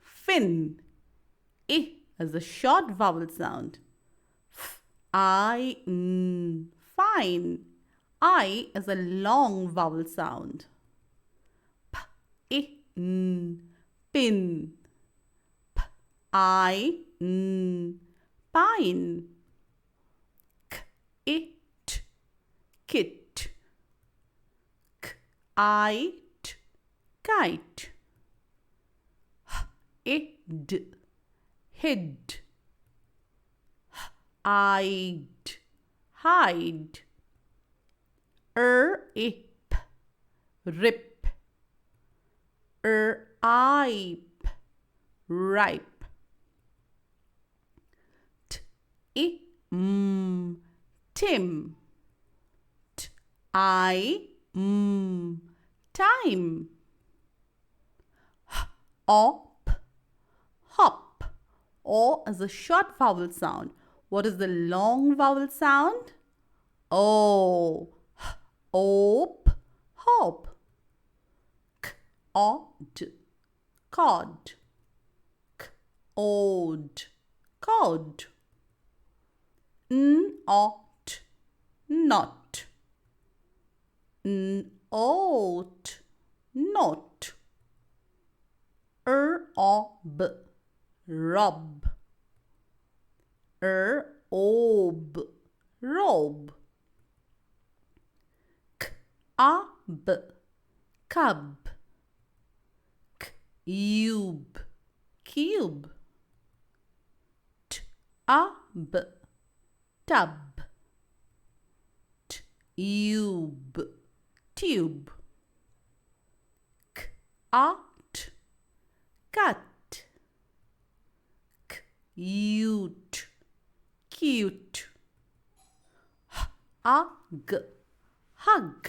fin. I is a short vowel sound. Fine. I is a long vowel sound. Pin. Pine. Kit. Kite. Hid. Hide. Rip. Ripe. Tim. Time. Hop. O is a short vowel sound. What is the long vowel sound? O. Hop. Cod. Cod. Not. Not. Rob. Robe. Cub. Cube. Tub. Tube. Cut. Cute. Hug.